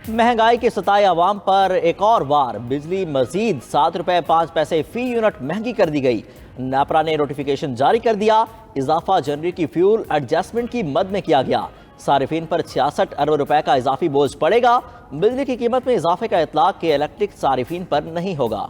महंगाई के सताए आवाम पर एक और बार बिजली मजीद 7 रुपए 5 पैसे फी यूनिट महंगी कर दी गई। नेपरा ने नोटिफिकेशन जारी कर दिया। इजाफा जनवरी की फ्यूल एडजस्टमेंट की मद में किया गया। सारिफिन पर 66 अरब रुपए का इजाफी बोझ पड़ेगा। बिजली की कीमत में इजाफे का इतलाक के इलेक्ट्रिक सारिफिन पर नहीं होगा।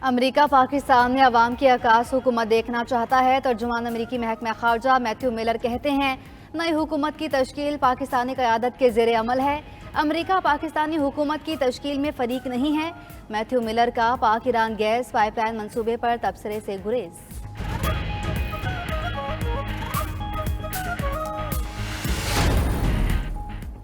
अमेरिका पाकिस्तान में अवाम की आकाश हुकूमत देखना चाहता है। तर्जुमान अमेरिकी महकमा खारजा मैथ्यू मिलर कहते हैं, नई हुकूमत की तश्कील पाकिस्तानी क़यादत के ज़ेरे अमल है। अमेरिका पाकिस्तानी हुकूमत की तश्कील में फरीक नहीं है। मैथ्यू मिलर का पाक ईरान गैस पाइपलाइन मंसूबे पर तबसरे से गुरेज।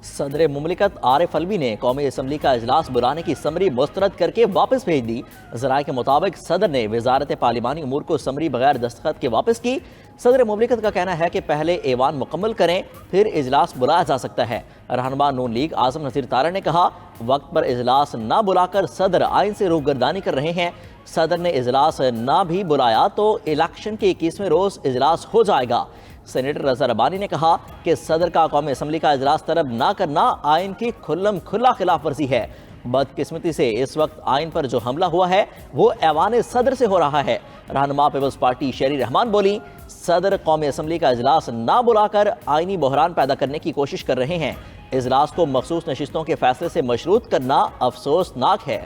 सदर मुमलिकत आरिफ अलवी ने कौमी असम्बली का इजलास बुलाने की समरी मुस्तरद करके वापस भेज दी। ज़राए के मुताबिक सदर ने वजारत पार्लिमानी उमूर को समरी बगैर दस्तखत के वापस की। सदर मुमलिकत का कहना है कि पहले ऐवान मुकम्मल करें, फिर इजलास बुलाया जा सकता है। रहनुमा नून लीग आज़म नज़ीर तारा ने कहा, वक्त पर इजलास ना बुलाकर सदर आइन से रूगर्दानी कर रहे हैं। सदर ने इजलास ना भी बुलाया तो इलेक्शन के 21वें रोज़ इजलास हो जाएगा। सेनेटर रज़ा रबानी ने कहा कि सदर का कौमी असम्बली का इजलास तलब ना करना आइन की खुल्लम खुल्ला खिलाफ वर्जी है। बदकिस्मती से इस वक्त आइन पर जो हमला हुआ है वो ऐवान सदर से हो रहा है। रहनुमा पीपल्स पार्टी शेरी रहमान बोली, सदर कौमी असम्बली का इजलास ना बुलाकर आइनी बहरान पैदा करने की कोशिश कर रहे हैं। इजलास को मखसूस नशिस्तों के फैसले से मशरूत करना अफसोसनाक है।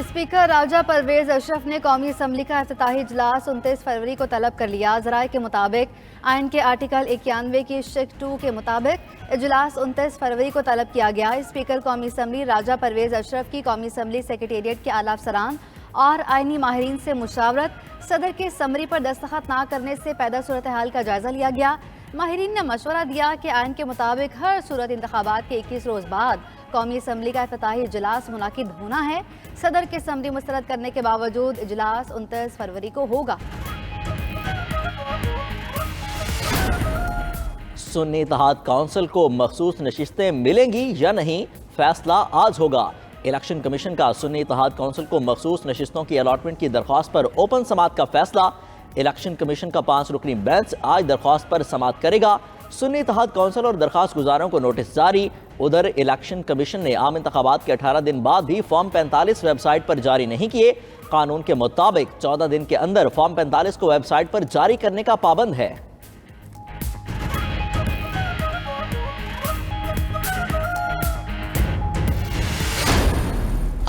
स्पीकर राजा परवेज अशरफ ने कौमी असम्बली का इफ्तिताही इजलास 29 फरवरी को तलब कर लिया। ज़राए के मुताबिक आइन के आर्टिकल 91 की शिक 2 के मुताबिक इजलास 29 फरवरी को तलब किया गया। स्पीकर कौमी असम्बली राजा परवेज अशरफ की कौमी असम्बली सेक्रेटेरिएट के आला अफसरान और आइनी माहिरीन से मुशावरत, सदर के समरी पर दस्तखत ना करने से पैदा सूरत हाल का जायजा लिया गया। माहिरीन ने मशवरा दिया कि आइन के मुताबिक हर सूरत इंतखाबात के 21 रोज़ बाद कौमी असम्बली का इफ्तिताही इजलास मुनाकिद होना है। सदर के समरी मुस्तरद करने के बावजूद इजलास 29 फरवरी को होगा। सुन्नी इत्तेहाद काउंसिल को मखसूस नशिस्तें मिलेंगी या नहीं, फैसला आज होगा। इलेक्शन कमीशन का सुन्नी इत्तेहाद काउंसिल को मखसूस नशिस्तों की अलॉटमेंट की दरख्वास्त पर ओपन समाअत का फैसला। इलेक्शन कमीशन का 5 रुकनी बेंच आज दरख्वास्त पर समाअत करेगा। सुन्नी इत्तेहाद काउंसिल और दरख्वास्त गुजारों को नोटिस जारी। उधर इलेक्शन कमीशन ने आम इंतखाबात के 18 दिन बाद भी फॉर्म 45 वेबसाइट पर जारी नहीं किए। कानून के मुताबिक 14 दिन के अंदर फॉर्म 45 को वेबसाइट पर जारी करने का पाबंद है।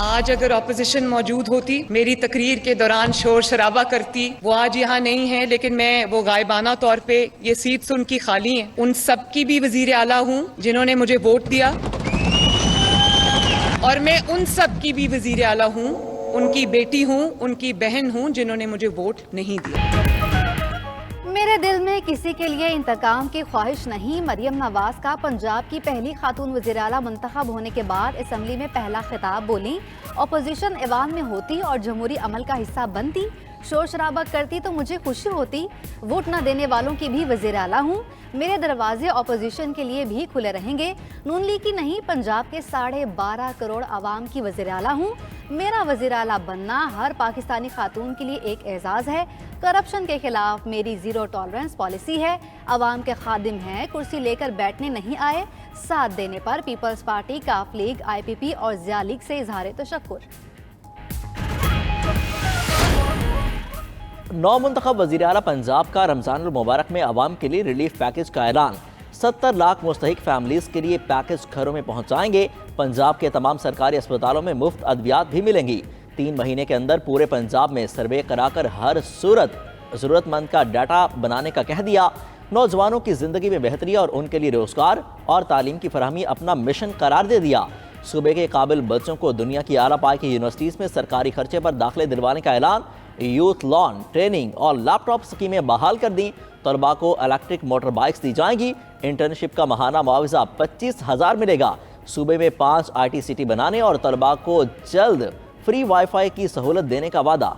आज अगर ऑपोजिशन मौजूद होती, मेरी तकरीर के दौरान शोर शराबा करती, वो आज यहाँ नहीं है, लेकिन मैं वो गायबाना तौर पे ये सीट्स उनकी खाली हैं। उन सब की भी वजीर आला हूँ जिन्होंने मुझे वोट दिया, और मैं उन सब की भी वजीर आला हूँ, उनकी बेटी हूँ, उनकी बहन हूँ जिन्होंने मुझे वोट नहीं दिया। मेरे दिल में किसी के लिए इंतकाम की ख्वाहिश नहीं। मरियम नवाज का पंजाब की पहली खातून वज़ीर आला मुंतखब होने के बाद असम्बली में पहला खिताब बोली, अपोजिशन ऐवान में होती और जमहूरी अमल का हिस्सा बनती, शोर शराबा करती तो मुझे खुशी होती। वोट न देने वालों की भी वज़ीर आला हूँ। मेरे दरवाजे अपोजिशन के लिए भी खुले रहेंगे। नून लीग की नहीं, पंजाब के 12.5 करोड़ आवाम की वज़ीर आला हूँ। मेरा वज़ीर आला बनना हर पाकिस्तानी खातून के लिए एक एजाज़ है। करप्शन के खिलाफ मेरी ज़ीरो टॉलरेंस पॉलिसी है। अवाम के खादिम हैं, कुर्सी लेकर बैठने नहीं आए। साथ देने पर पीपल्स पार्टी, काफ लीग, IPP और ज़िया लीग से इजहार तशक्कुर। नौ मुंतखब वज़ीर आला पंजाब का रमज़ानुल मुबारक में अवाम के लिए रिलीफ पैकेज का ऐलान। 70 लाख मुस्तहिक फैमिलीज़ के लिए पैकेज घरों में पहुँचाएंगे। पंजाब के तमाम सरकारी अस्पतालों में मुफ्त अद्वियात भी मिलेंगी। 3 महीने के अंदर पूरे पंजाब में सर्वे कराकर हर सूरत ज़रूरतमंद का डाटा बनाने का कह दिया। नौजवानों की ज़िंदगी में बेहतरी और उनके लिए रोज़गार और तालीम की फराहमी अपना मिशन करार दे दिया। सूबे के काबिल बच्चों को दुनिया की आला पाई की यूनिवर्सिटीज़ में सरकारी खर्चे पर दाखिले दिलवाने का ऐलान। यूथ लॉन ट्रेनिंग और लैपटॉप स्कीमें बहाल कर दी। तलबा को इलेक्ट्रिक मोटर बाइक्स दी जाएंगी। इंटर्नशिप का माहाना मुआवजा 25,000 मिलेगा। सूबे में 5 IT सिटी बनाने और तलबा को जल्द फ्री वाईफाई की सहूलत देने का वादा।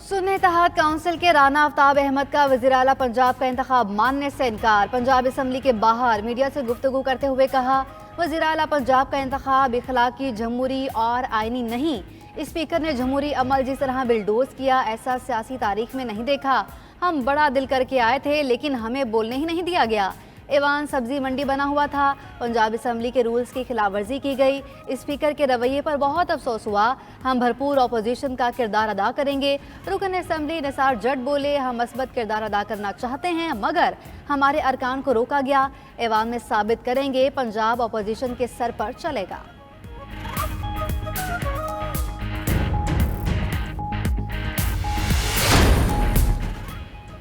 सुन्नी इत्तेहाद इत्तेहाद काउंसिल के राना आफ्ताब अहमद का वज़ीर आला पंजाब का इंतखाब मानने से इनकार। पंजाब असम्बली के बाहर मीडिया से गुफ्तगू करते हुए कहा, वज़ीर आला पंजाब का इंतखाब इखलाकी, जमहूरी और आइनी नहीं। स्पीकर ने जमहूरी अमल जिस तरह बिलडोज किया, ऐसा सियासी तारीख में नहीं देखा। हम बड़ा दिल करके आए थे, लेकिन हमें बोलने ही नहीं दिया गया। ऐवान सब्जी मंडी बना हुआ था। पंजाब असम्बली के रूल्स की खिलाफ वर्जी की गई। स्पीकर के रवैये पर बहुत अफसोस हुआ। हम भरपूर अपोजिशन का किरदार अदा करेंगे। रुकन असम्बली निसार जट बोले, हम मस्बत किरदार अदा करना चाहते हैं, मगर हमारे अरकान को रोका गया। ऐवान में साबित करेंगे, पंजाब अपोजिशन के सर पर चलेगा।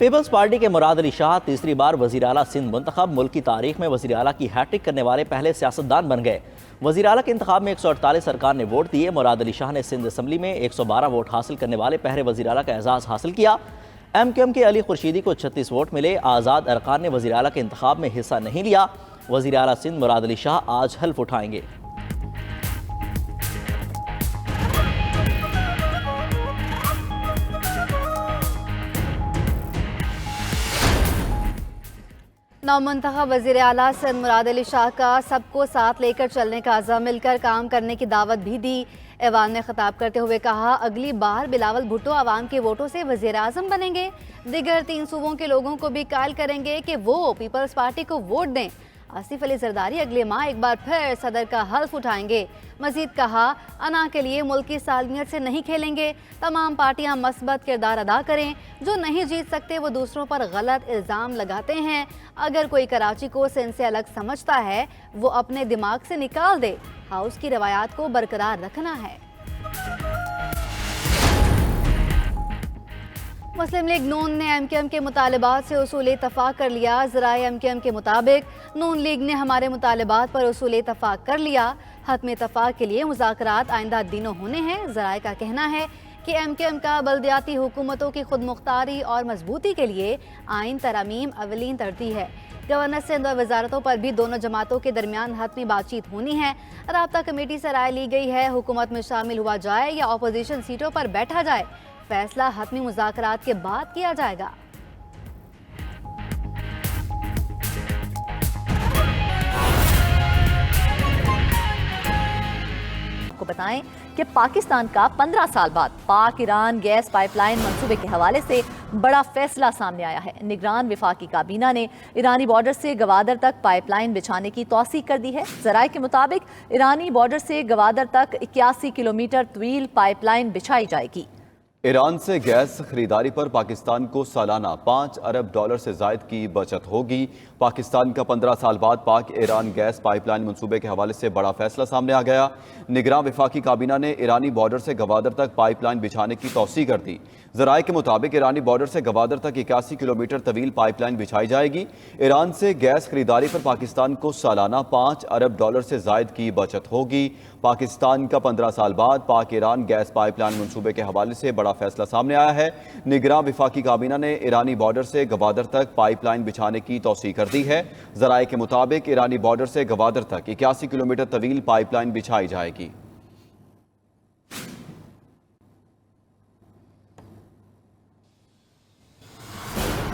पीपल्स पार्टी के मुराद अली शाह तीसरी बार वज़ीर आला सिंध मुंतखब। मुल्क की तारीख में वज़ीर आला की हैट्रिक करने वाले पहले सियासतदान बन गए। वज़ीर आला के इंतखाब में 148 सरकार ने वोट दिए। मुराद अली शाह ने सिंध असम्बली में 112 वोट हासिल करने वाले पहले वज़ीर आला का एजाज़ हासिल किया। MQM के अली खुर्शीदी को 36 वोट मिले। आज़ाद अरकान ने वज़ीर आला के इंतखाब में हिस्सा नहीं लिया। वज़ीर आला सिंध मुराद अली शाह आज हल्फ उठाएंगे। नौमंतखब वज़ीर आला सिंध मुराद अली शाह का सबको साथ लेकर चलने का अज़म, मिलकर काम करने की दावत भी दी। ऐवान में खिताब करते हुए कहा, अगली बार बिलावल भुट्टो आवाम के वोटों से वज़ीर आज़म बनेंगे। दिगर 3 सूबों के लोगों को भी कायल करेंगे कि वो पीपल्स पार्टी को वोट दें। आसिफ अली जरदारी अगले माह एक बार फिर सदर का हल्फ उठाएंगे। मजीद कहा, अना के लिए मुल्क की सालमियत से नहीं खेलेंगे। तमाम पार्टियां मस्बत किरदार अदा करें। जो नहीं जीत सकते वो दूसरों पर गलत इल्ज़ाम लगाते हैं। अगर कोई कराची को सिंध से अलग समझता है, वो अपने दिमाग से निकाल दे। हाउस की रवायात को बरकरार रखना है। मुस्लिम लीग नून ने MQM के मुतालबात से उसूल इत्तफाक कर लिया। ज़राए MQM के मुताबिक नून लीग ने हमारे मुतालबात पर उसूल इत्तफाक कर लिया। हतम इत्तफाक के लिए मुज़ाकरात आइंदा दिनों होने हैं। ज़राए का कहना है कि MQM का बल्दियाती हुकूमतों की खुद मुख्तारी और मजबूती के लिए आइन तरमीम अवलीन तरती है। गवर्नर सिंध और वजारतों पर भी दोनों जमातों के दरमियान हतमी बातचीत होनी है। राब्ता कमेटी से राय ली गई है, हुकूमत में शामिल हुआ जाए या अपोजिशन सीटों पर बैठा जाए, फैसला हतमी मुज़ाकरात के बाद किया जाएगा। आपको बताएं कि पाकिस्तान का 15 साल बाद पाक ईरान गैस पाइपलाइन मंसूबे के हवाले से बड़ा फैसला सामने आया है। निगरान विफाकी काबीना ने ईरानी बॉर्डर से गवादर तक पाइपलाइन बिछाने की तौसीक कर दी है। ज़राए के मुताबिक ईरानी बॉर्डर से गवादर तक 81 किलोमीटर तवील पाइपलाइन बिछाई जाएगी। ईरान से गैस खरीदारी पर पाकिस्तान को सालाना $5 अरब से जायद की बचत होगी। पाकिस्तान का 15 साल बाद पाक ईरान गैस पाइपलाइन मंसूबे के हवाले से बड़ा फैसला सामने आ गया। निगरान विफाकी काबीना ने ईरानी बॉर्डर से गवादर तक पाइपलाइन बिछाने की तौसीक कर दी। ज़राए के मुताबिक ईरानी बॉर्डर से गवादर तक 81 किलोमीटर तवील पाइपलाइन बिछाई जाएगी। ईरान से गैस खरीदारी पर पाकिस्तान को सालाना $5 अरब से जायद की बचत होगी। पाकिस्तान का 15 साल बाद पाक ईरान गैस पाइपलाइन मंसूबे के हवाले से बड़ा फैसला सामने आया है। निगरान विफाकी काबीना ने ईरानी बॉर्डर से गवादर तक पाइपलाइन बिछाने की तौसीक कर दी है। ज़राए के मुताबिक ईरानी बॉर्डर से गवादर तक 81 किलोमीटर तवील पाइपलाइन बिछाई जाएगी।